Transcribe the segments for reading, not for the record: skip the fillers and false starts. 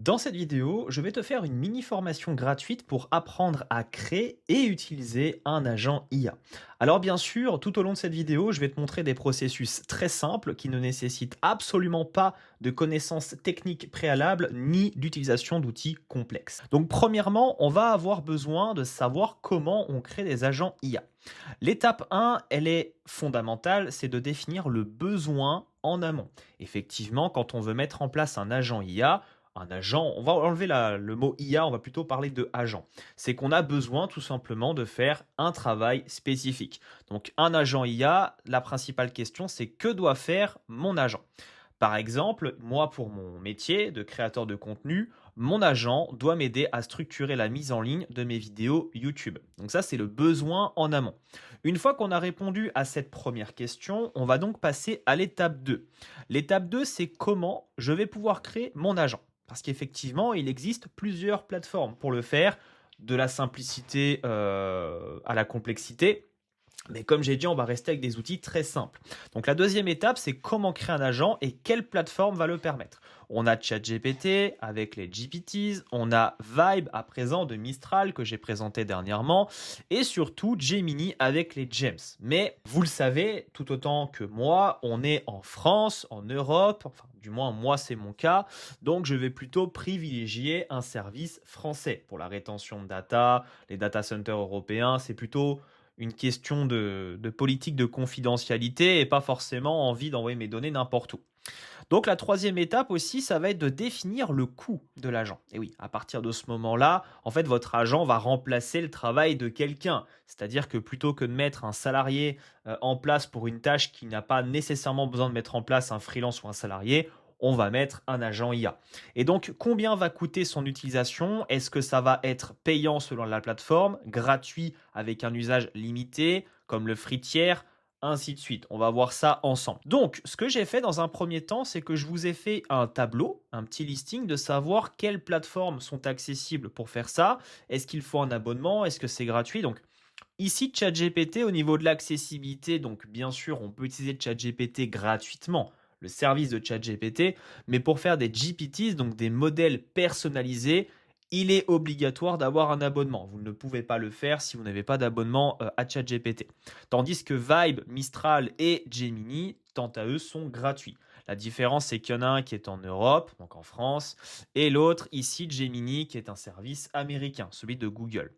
Dans cette vidéo, je vais te faire une mini formation gratuite pour apprendre à créer et utiliser un agent IA. Alors bien sûr, tout au long de cette vidéo, je vais te montrer des processus très simples qui ne nécessitent absolument pas de connaissances techniques préalables ni d'utilisation d'outils complexes. Donc premièrement, on va avoir besoin de savoir comment on crée des agents IA. L'étape 1, elle est fondamentale, c'est de définir le besoin en amont. Effectivement, quand on veut mettre en place un agent IA, un agent, on va enlever le mot IA, on va plutôt parler de agent. C'est qu'on a besoin tout simplement de faire un travail spécifique. Donc un agent IA, la principale question c'est que doit faire mon agent. Par exemple, moi pour mon métier de créateur de contenu, mon agent doit m'aider à structurer la mise en ligne de mes vidéos YouTube. Donc ça c'est le besoin en amont. Une fois qu'on a répondu à cette première question, on va donc passer à l'étape 2. L'étape 2 c'est comment je vais pouvoir créer mon agent. Parce qu'effectivement, il existe plusieurs plateformes pour le faire, de la simplicité à la complexité. Mais comme j'ai dit, on va rester avec des outils très simples. Donc la deuxième étape, c'est comment créer un agent et quelle plateforme va le permettre. On a ChatGPT avec les GPTs, on a Vibe à présent de Mistral que j'ai présenté dernièrement, et surtout Gemini avec les Gems. Mais vous le savez, tout autant que moi, on est en France, en Europe, enfin du moins moi c'est mon cas, donc je vais plutôt privilégier un service français pour la rétention de data, les data centers européens, c'est plutôt une question de politique de confidentialité et pas forcément envie d'envoyer mes données n'importe où. Donc la troisième étape aussi, ça va être de définir le coût de l'agent. Et oui, à partir de ce moment-là, en fait, votre agent va remplacer le travail de quelqu'un. C'est-à-dire que plutôt que de mettre un salarié en place pour une tâche qui n'a pas nécessairement besoin de mettre en place un freelance ou un salarié, on va mettre un agent IA. Et donc, combien va coûter son utilisation? Est-ce que ça va être payant selon la plateforme, gratuit avec un usage limité, comme le free tiers, ainsi de suite. On va voir ça ensemble. Donc, ce que j'ai fait dans un premier temps, c'est que je vous ai fait un tableau, un petit listing de savoir quelles plateformes sont accessibles pour faire ça. Est-ce qu'il faut un abonnement? Est-ce que c'est gratuit? Donc, ici, ChatGPT, au niveau de l'accessibilité, donc bien sûr, on peut utiliser ChatGPT gratuitement, le service de ChatGPT, mais pour faire des GPTs, donc des modèles personnalisés, il est obligatoire d'avoir un abonnement. Vous ne pouvez pas le faire si vous n'avez pas d'abonnement à ChatGPT. Tandis que Vibe, Mistral et Gemini, quant à eux, sont gratuits. La différence, c'est qu'il y en a un qui est en Europe, donc en France, et l'autre, ici, Gemini, qui est un service américain, celui de Google.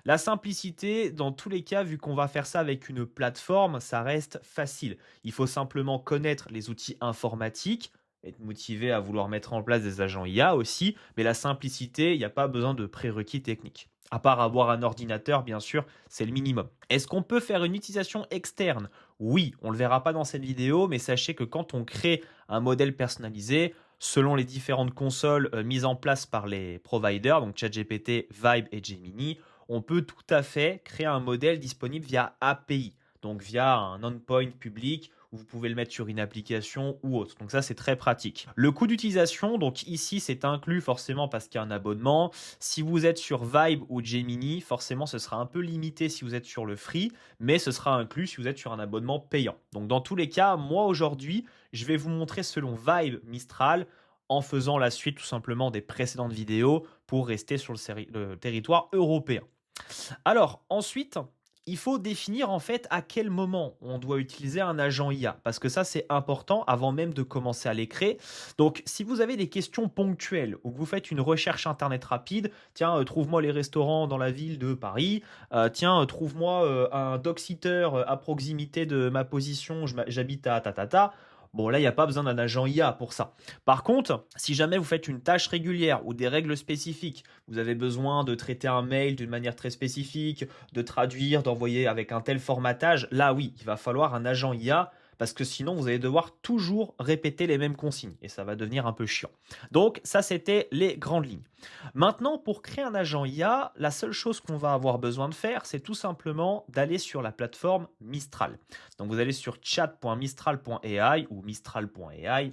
La simplicité, dans tous les cas, vu qu'on va faire ça avec une plateforme, ça reste facile. Il faut simplement connaître les outils informatiques, être motivé à vouloir mettre en place des agents IA aussi, mais la simplicité, il n'y a pas besoin de prérequis techniques. À part avoir un ordinateur, bien sûr, c'est le minimum. Est-ce qu'on peut faire une utilisation externe? Oui, on ne le verra pas dans cette vidéo, mais sachez que quand on crée un modèle personnalisé, selon les différentes consoles mises en place par les providers, donc ChatGPT, Vibe et Gemini, on peut tout à fait créer un modèle disponible via API, donc via un endpoint public où vous pouvez le mettre sur une application ou autre. Donc ça, c'est très pratique. Le coût d'utilisation, donc ici, c'est inclus forcément parce qu'il y a un abonnement. Si vous êtes sur Vibe ou Gemini, forcément, ce sera un peu limité si vous êtes sur le free, mais ce sera inclus si vous êtes sur un abonnement payant. Donc dans tous les cas, moi aujourd'hui, je vais vous montrer selon Vibe Mistral en faisant la suite tout simplement des précédentes vidéos pour rester sur le territoire européen. Alors ensuite, il faut définir en fait à quel moment on doit utiliser un agent IA, parce que ça c'est important avant même de commencer à les créer. Donc si vous avez des questions ponctuelles ou que vous faites une recherche internet rapide, tiens, trouve-moi les restaurants dans la ville de Paris, tiens, trouve-moi un dog-sitter à proximité de ma position, j'habite à ta. Bon, là, il n'y a pas besoin d'un agent IA pour ça. Par contre, si jamais vous faites une tâche régulière ou des règles spécifiques, vous avez besoin de traiter un mail d'une manière très spécifique, de traduire, d'envoyer avec un tel formatage, là oui, il va falloir un agent IA parce que sinon vous allez devoir toujours répéter les mêmes consignes et ça va devenir un peu chiant. Donc ça c'était les grandes lignes. Maintenant pour créer un agent IA, la seule chose qu'on va avoir besoin de faire, c'est tout simplement d'aller sur la plateforme Mistral. Donc vous allez sur chat.mistral.ai ou mistral.ai.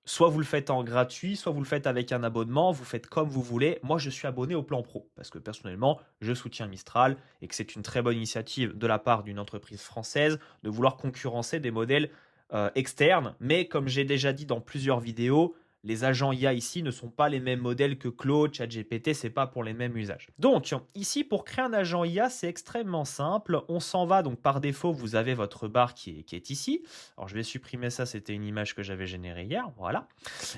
Soit vous le faites en gratuit, soit vous le faites avec un abonnement, vous faites comme vous voulez. Moi, je suis abonné au plan pro parce que personnellement, je soutiens Mistral et que c'est une très bonne initiative de la part d'une entreprise française de vouloir concurrencer des modèles externes. Mais comme j'ai déjà dit dans plusieurs vidéos, Les agents IA ici ne sont pas les mêmes modèles que Claude, ChatGPT, c'est pas pour les mêmes usages. Donc ici, pour créer un agent IA, c'est extrêmement simple. On s'en va, donc par défaut, vous avez votre barre qui est ici. Alors je vais supprimer ça, c'était une image que j'avais générée hier, voilà.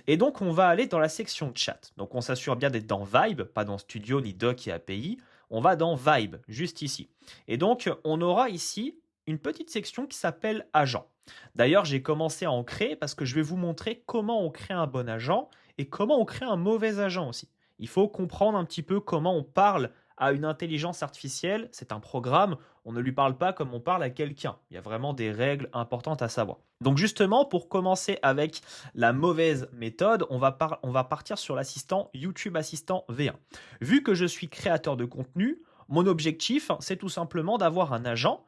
Et donc on va aller dans la section chat. Donc on s'assure bien d'être dans Vibe, pas dans Studio ni Doc et API. On va dans Vibe, juste ici. Et donc on aura ici une petite section qui s'appelle agent. D'ailleurs, j'ai commencé à en créer parce que je vais vous montrer comment on crée un bon agent et comment on crée un mauvais agent aussi. Il faut comprendre un petit peu comment on parle à une intelligence artificielle. C'est un programme, on ne lui parle pas comme on parle à quelqu'un. Il y a vraiment des règles importantes à savoir. Donc justement, pour commencer avec la mauvaise méthode, on va partir sur l'assistant YouTube Assistant V1. Vu que je suis créateur de contenu, mon objectif, c'est tout simplement d'avoir un agent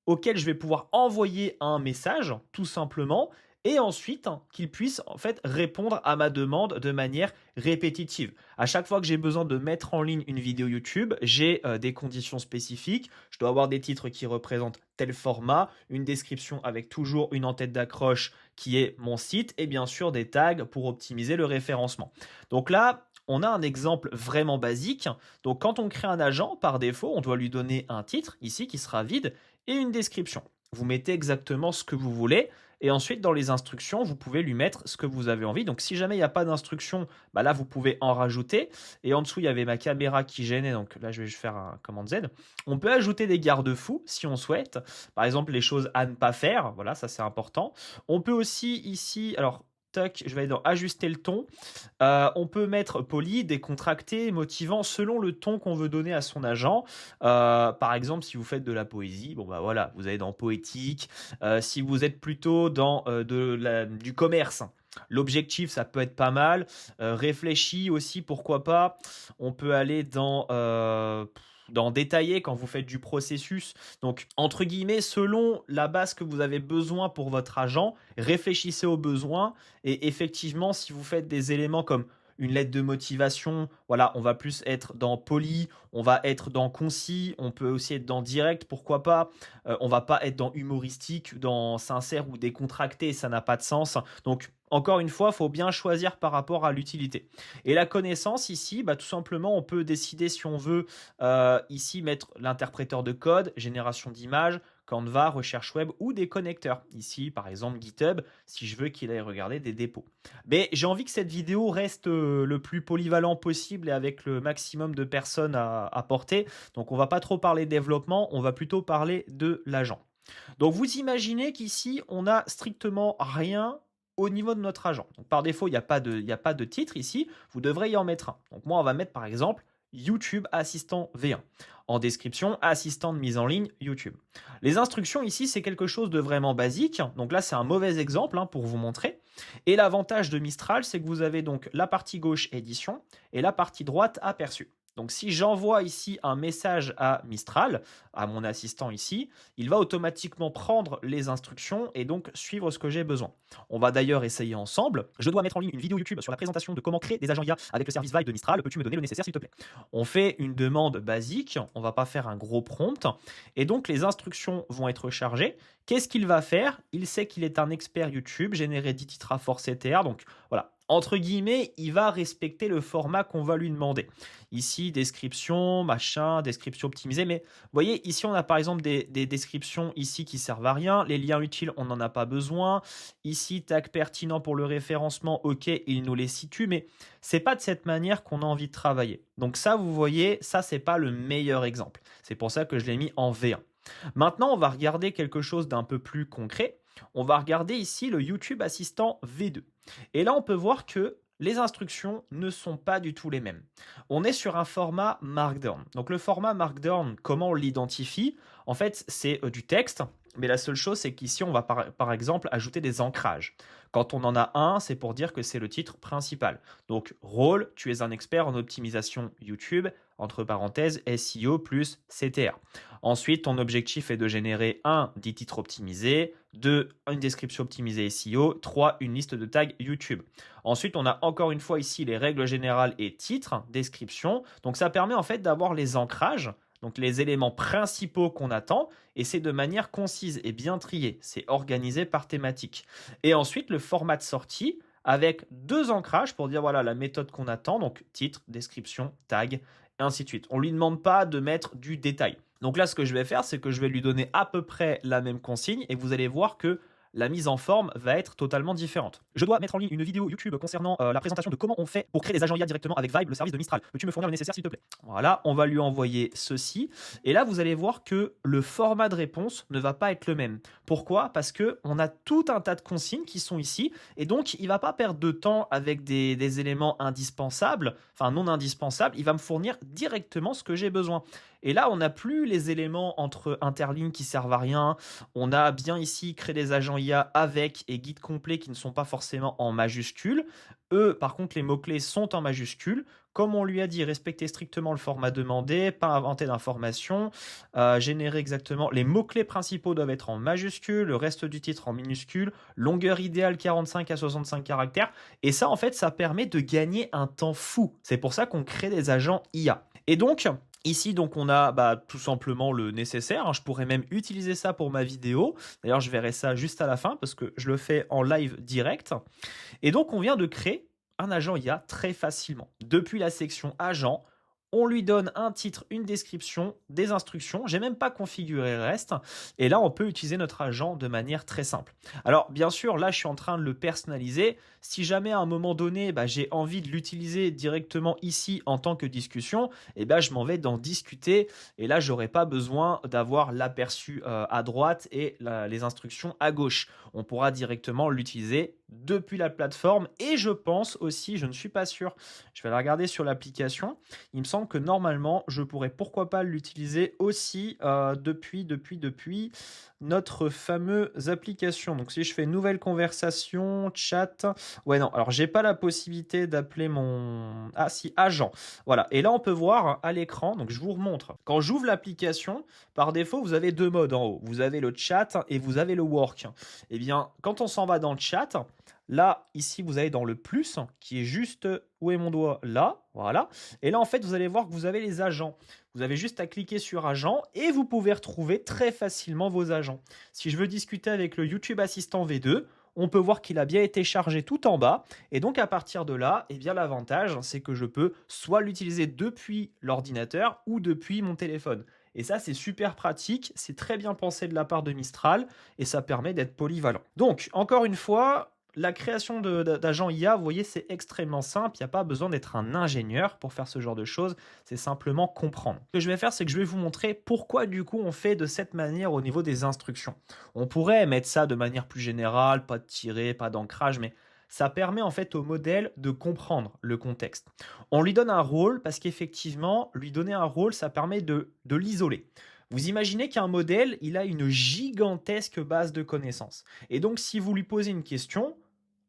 auquel je vais pouvoir envoyer un message, tout simplement, et ensuite qu'il puisse en fait répondre à ma demande de manière répétitive. À chaque fois que j'ai besoin de mettre en ligne une vidéo YouTube, j'ai des conditions spécifiques. Je dois avoir des titres qui représentent tel format, une description avec toujours une en-tête d'accroche qui est mon site, et bien sûr des tags pour optimiser le référencement. Donc là, on a un exemple vraiment basique. Donc quand on crée un agent, par défaut, on doit lui donner un titre, ici, qui sera vide, et une description. Vous mettez exactement ce que vous voulez. Et ensuite, dans les instructions, vous pouvez lui mettre ce que vous avez envie. Donc, si jamais il n'y a pas d'instruction, bah là, vous pouvez en rajouter. Et en dessous, il y avait ma caméra qui gênait. Donc là, je vais faire un commande Z. On peut ajouter des garde-fous si on souhaite. Par exemple, les choses à ne pas faire. Voilà, ça, c'est important. On peut aussi ici, alors, tac, je vais aller dans ajuster le ton. On peut mettre poli, décontracté, motivant selon le ton qu'on veut donner à son agent. Par exemple, si vous faites de la poésie, bon bah voilà, vous allez dans poétique. Si vous êtes plutôt dans du commerce, l'objectif, ça peut être pas mal. Réfléchi aussi, pourquoi pas. On peut aller dans détailler quand vous faites du processus. Donc, entre guillemets, selon la base que vous avez besoin pour votre agent, réfléchissez aux besoins. Et effectivement, si vous faites des éléments comme une lettre de motivation, voilà, on va plus être dans poli, on va être dans concis, on peut aussi être dans direct, pourquoi pas. On va pas être dans humoristique, dans sincère ou décontracté, ça n'a pas de sens. Donc, encore une fois, il faut bien choisir par rapport à l'utilité. Et la connaissance ici, bah, tout simplement, on peut décider si on veut ici mettre l'interpréteur de code, génération d'images, Canva, recherche web ou des connecteurs. Ici, par exemple, GitHub, si je veux qu'il aille regarder des dépôts. Mais j'ai envie que cette vidéo reste le plus polyvalent possible et avec le maximum de personnes à porter. Donc, on va pas trop parler développement, on va plutôt parler de l'agent. Donc, vous imaginez qu'ici, on n'a strictement rien au niveau de notre agent. Donc, par défaut, il n'y a pas de titre ici. Vous devrez y en mettre un. Donc, moi, on va mettre par exemple YouTube Assistant V1. En description, assistant de mise en ligne YouTube. Les instructions ici, c'est quelque chose de vraiment basique. Donc là, c'est un mauvais exemple pour vous montrer. Et l'avantage de Mistral, c'est que vous avez donc la partie gauche édition et la partie droite aperçu. Donc si j'envoie ici un message à Mistral, à mon assistant ici, il va automatiquement prendre les instructions et donc suivre ce que j'ai besoin. On va d'ailleurs essayer ensemble. Je dois mettre en ligne une vidéo YouTube sur la présentation de comment créer des agents IA avec le service Vibe de Mistral. Peux-tu me donner le nécessaire s'il te plaît? On fait une demande basique, on ne va pas faire un gros prompt et donc les instructions vont être chargées. Qu'est-ce qu'il va faire? Il sait qu'il est un expert YouTube, générer 10 titres à force CTR, donc voilà. Entre guillemets, il va respecter le format qu'on va lui demander. Ici, description, machin, description optimisée. Mais vous voyez, ici, on a par exemple des descriptions ici qui servent à rien. Les liens utiles, on n'en a pas besoin. Ici, tag pertinent pour le référencement, ok, il nous les situe. Mais c'est pas de cette manière qu'on a envie de travailler. Donc ça, vous voyez, ça, c'est pas le meilleur exemple. C'est pour ça que je l'ai mis en V1. Maintenant, on va regarder quelque chose d'un peu plus concret. On va regarder ici le YouTube Assistant V2. Et là, on peut voir que les instructions ne sont pas du tout les mêmes. On est sur un format Markdown. Donc le format Markdown, comment on l'identifie? En fait, c'est du texte, mais la seule chose, c'est qu'ici, on va par exemple ajouter des ancrages. Quand on en a un, c'est pour dire que c'est le titre principal. Donc, rôle, tu es un expert en optimisation YouTube, entre parenthèses, SEO plus CTR. Ensuite, ton objectif est de générer 1, 10 titres optimisés, 2, une description optimisée SEO, 3, une liste de tags YouTube. Ensuite, on a encore une fois ici les règles générales et titres, description. Donc, ça permet en fait d'avoir les ancrages, donc les éléments principaux qu'on attend, et c'est de manière concise et bien triée. C'est organisé par thématique. Et ensuite, le format de sortie, avec 2 ancrages pour dire voilà la méthode qu'on attend, donc titre, description, tag, et ainsi de suite. On ne lui demande pas de mettre du détail. Donc là, ce que je vais faire, c'est que je vais lui donner à peu près la même consigne et vous allez voir que la mise en forme va être totalement différente. Je dois mettre en ligne une vidéo YouTube concernant la présentation de comment on fait pour créer des agents IA directement avec Vibe, le service de Mistral. Peux-tu me fournir le nécessaire s'il te plaît? Voilà, on va lui envoyer ceci. Et là, vous allez voir que le format de réponse ne va pas être le même. Pourquoi? Parce qu'on a tout un tas de consignes qui sont ici. Et donc, il ne va pas perdre de temps avec des éléments indispensables, enfin non indispensables. Il va me fournir directement ce que j'ai besoin. Et là, on n'a plus les éléments entre interlignes qui servent à rien. On a bien ici créé des agents IA avec et guide complet qui ne sont pas forcément en majuscules. Eux, par contre, les mots-clés sont en majuscules. Comme on lui a dit, respecter strictement le format demandé, pas inventer d'informations, générer exactement. Les mots-clés principaux doivent être en majuscules, le reste du titre en minuscules, longueur idéale 45 à 65 caractères. Et ça, en fait, ça permet de gagner un temps fou. C'est pour ça qu'on crée des agents IA. Et donc, ici, donc, on a tout simplement le nécessaire, hein. Je pourrais même utiliser ça pour ma vidéo. D'ailleurs, je verrai ça juste à la fin parce que je le fais en live direct. Et donc, on vient de créer un agent IA très facilement. Depuis la section agent, on lui donne un titre, une description, des instructions. J'ai même pas configuré le reste. Et là, on peut utiliser notre agent de manière très simple. Alors, bien sûr, là, je suis en train de le personnaliser. Si jamais à un moment donné, j'ai envie de l'utiliser directement ici en tant que discussion, je m'en vais d'en discuter. Et là, j'aurai pas besoin d'avoir l'aperçu à droite et les instructions à gauche. On pourra directement l'utiliser depuis la plateforme. Et je pense aussi, je ne suis pas sûr, je vais la regarder sur l'application. Il me semble que normalement, je pourrais pourquoi pas l'utiliser aussi depuis notre fameuse application. Donc si je fais nouvelle conversation, chat, ouais non, alors j'ai pas la possibilité d'appeler mon... Ah si, agent. Voilà, et là on peut voir à l'écran, donc je vous remontre. Quand j'ouvre l'application, par défaut, vous avez 2 modes en haut. Vous avez le chat et vous avez le work. Eh bien, quand on s'en va dans le chat, là, ici, vous allez dans le plus, qui est juste, où est mon doigt? Là, voilà. Et là, en fait, vous allez voir que vous avez les agents. Vous avez juste à cliquer sur agent et vous pouvez retrouver très facilement vos agents. Si je veux discuter avec le YouTube Assistant V2, on peut voir qu'il a bien été chargé tout en bas. Et donc, à partir de là, l'avantage, c'est que je peux soit l'utiliser depuis l'ordinateur ou depuis mon téléphone. Et ça, c'est super pratique, c'est très bien pensé de la part de Mistral et ça permet d'être polyvalent. Donc, encore une fois, la création d'agents IA, vous voyez, c'est extrêmement simple. Il n'y a pas besoin d'être un ingénieur pour faire ce genre de choses. C'est simplement comprendre. Ce que je vais faire, c'est que je vais vous montrer pourquoi, du coup, on fait de cette manière au niveau des instructions. On pourrait mettre ça de manière plus générale, pas de tiret, pas d'ancrage, mais ça permet en fait au modèle de comprendre le contexte. On lui donne un rôle parce qu'effectivement, lui donner un rôle, ça permet de l'isoler. Vous imaginez qu'un modèle, il a une gigantesque base de connaissances. Et donc, si vous lui posez une question,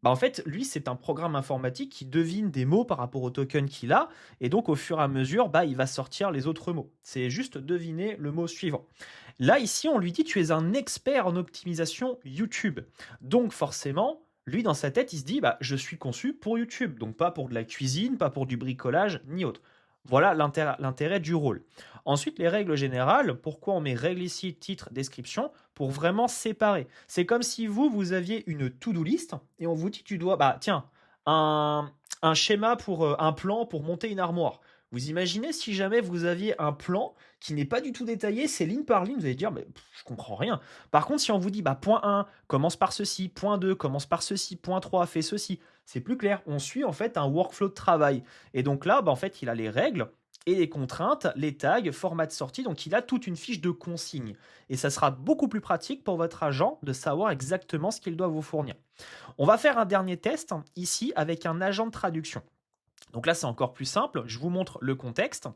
en fait, lui, c'est un programme informatique qui devine des mots par rapport au token qu'il a. Et donc, au fur et à mesure, il va sortir les autres mots. C'est juste deviner le mot suivant. Là, ici, on lui dit, tu es un expert en optimisation YouTube. Donc, forcément, lui, dans sa tête, il se dit, je suis conçu pour YouTube. Donc, pas pour de la cuisine, pas pour du bricolage, ni autre. Voilà l'intérêt du rôle. Ensuite, les règles générales. Pourquoi on met règle ici, titre, description? Pour vraiment séparer. C'est comme si vous aviez une to-do list et on vous dit, tu dois, tiens, un schéma pour un plan pour monter une armoire. Vous imaginez si jamais vous aviez un plan qui n'est pas du tout détaillé, c'est ligne par ligne, vous allez dire, mais je comprends rien. Par contre, si on vous dit, point 1, commence par ceci, point 2, commence par ceci, point 3, fais ceci, c'est plus clair. On suit en fait un workflow de travail. Et donc là, en fait, il a les règles et les contraintes, les tags, format de sortie, donc il a toute une fiche de consignes. Et ça sera beaucoup plus pratique pour votre agent de savoir exactement ce qu'il doit vous fournir. On va faire un dernier test ici avec un agent de traduction. Donc là, c'est encore plus simple. Je vous montre le contexte.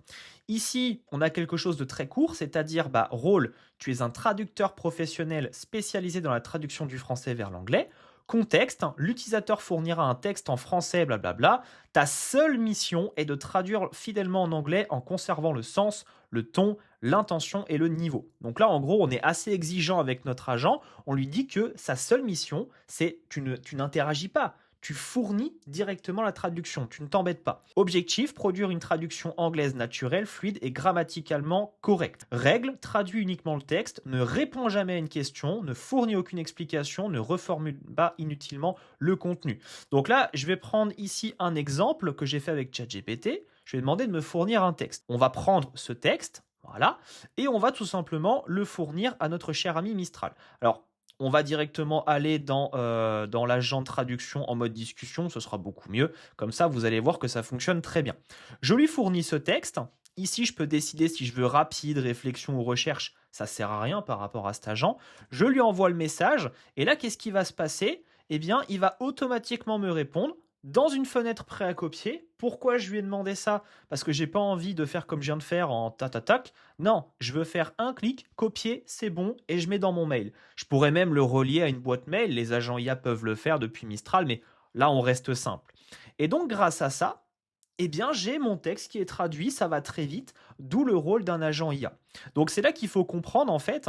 Ici, on a quelque chose de très court, c'est-à-dire rôle, tu es un traducteur professionnel spécialisé dans la traduction du français vers l'anglais. Contexte, l'utilisateur fournira un texte en français, blablabla. Ta seule mission est de traduire fidèlement en anglais en conservant le sens, le ton, l'intention et le niveau. Donc là, en gros, on est assez exigeant avec notre agent. On lui dit que sa seule mission, c'est tu n'interagis pas. tu fournis directement la traduction, tu ne t'embêtes pas. Objectif, produire une traduction anglaise naturelle, fluide et grammaticalement correcte. Règle, traduis uniquement le texte, ne réponds jamais à une question, ne fournit aucune explication, ne reformule pas inutilement le contenu. Donc là, je vais prendre ici un exemple que j'ai fait avec ChatGPT. Je vais demander de me fournir un texte. On va prendre ce texte, voilà, et on va tout simplement le fournir à notre cher ami Mistral. Alors, on va directement aller dans l'agent de traduction en mode discussion, ce sera beaucoup mieux. Comme ça, vous allez voir que ça fonctionne très bien. Je lui fournis ce texte. Ici, je peux décider si je veux rapide, réflexion ou recherche. Ça ne sert à rien par rapport à cet agent. Je lui envoie le message. Et là, qu'est-ce qui va se passer? Eh bien, il va automatiquement me répondre dans une fenêtre prêt à copier. Pourquoi je lui ai demandé ça? Parce que j'ai pas envie de faire comme je viens de faire en tac. Non, je veux faire un clic, copier, c'est bon, et je mets dans mon mail. Je pourrais même le relier à une boîte mail. Les agents IA peuvent le faire depuis Mistral, mais là, on reste simple. Et donc, grâce à ça, eh bien, j'ai mon texte qui est traduit, ça va très vite, d'où le rôle d'un agent IA. Donc, c'est là qu'il faut comprendre, en fait,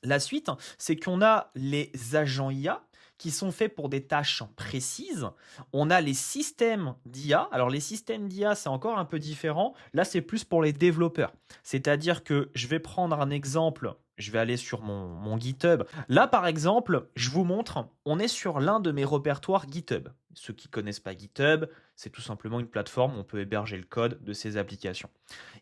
la suite, c'est qu'on a les agents IA qui sont faits pour des tâches précises. On a les systèmes d'IA. Alors les systèmes d'IA, c'est encore un peu différent. Là, c'est plus pour les développeurs. C'est-à-dire que je vais prendre un exemple. Je vais aller sur mon GitHub. Là, par exemple, je vous montre, on est sur l'un de mes répertoires GitHub. Ceux qui ne connaissent pas GitHub, c'est tout simplement une plateforme où on peut héberger le code de ces applications.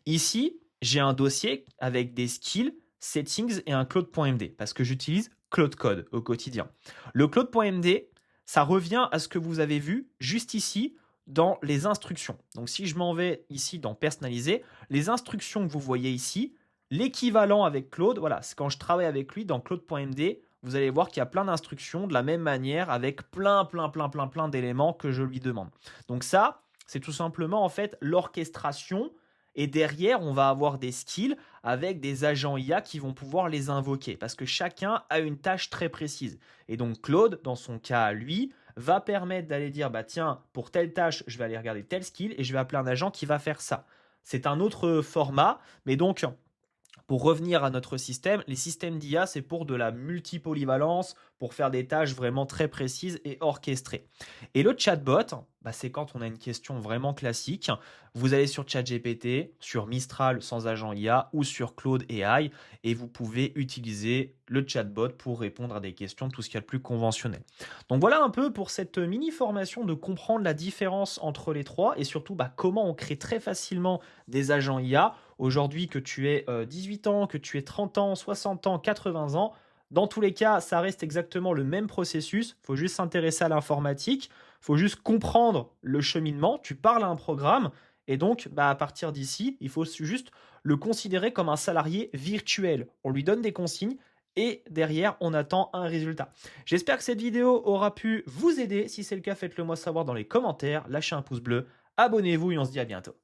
Ici, j'ai un dossier avec des skills, settings et un Claude.md parce que j'utilise Claude Code au quotidien. Le Claude.md, ça revient à ce que vous avez vu juste ici dans les instructions. Donc si je m'en vais ici dans personnaliser, les instructions que vous voyez ici, l'équivalent avec Claude, voilà, c'est quand je travaille avec lui dans Claude.md, vous allez voir qu'il y a plein d'instructions de la même manière avec plein d'éléments que je lui demande. Donc ça, c'est tout simplement en fait l'orchestration. Et derrière, on va avoir des skills avec des agents IA qui vont pouvoir les invoquer parce que chacun a une tâche très précise. Et donc Claude, dans son cas à lui, va permettre d'aller dire bah tiens, pour telle tâche, je vais aller regarder tel skill et je vais appeler un agent qui va faire ça. C'est un autre format, mais donc pour revenir à notre système, les systèmes d'IA, c'est pour de la multipolyvalence, pour faire des tâches vraiment très précises et orchestrées. Et le chatbot, bah, c'est quand on a une question vraiment classique. Vous allez sur ChatGPT, sur Mistral sans agent IA ou sur Claude AI et vous pouvez utiliser le chatbot pour répondre à des questions, tout ce qu'il y a de plus conventionnel. Donc voilà un peu pour cette mini formation de comprendre la différence entre les trois et surtout bah, comment on crée très facilement des agents IA. Aujourd'hui, que tu aies 18 ans, que tu aies 30 ans, 60 ans, 80 ans, dans tous les cas, ça reste exactement le même processus. Il faut juste s'intéresser à l'informatique, il faut juste comprendre le cheminement. Tu parles à un programme et donc, bah, à partir d'ici, il faut juste le considérer comme un salarié virtuel. On lui donne des consignes et derrière, on attend un résultat. J'espère que cette vidéo aura pu vous aider. Si c'est le cas, faites-le moi savoir dans les commentaires. Lâchez un pouce bleu, abonnez-vous et on se dit à bientôt.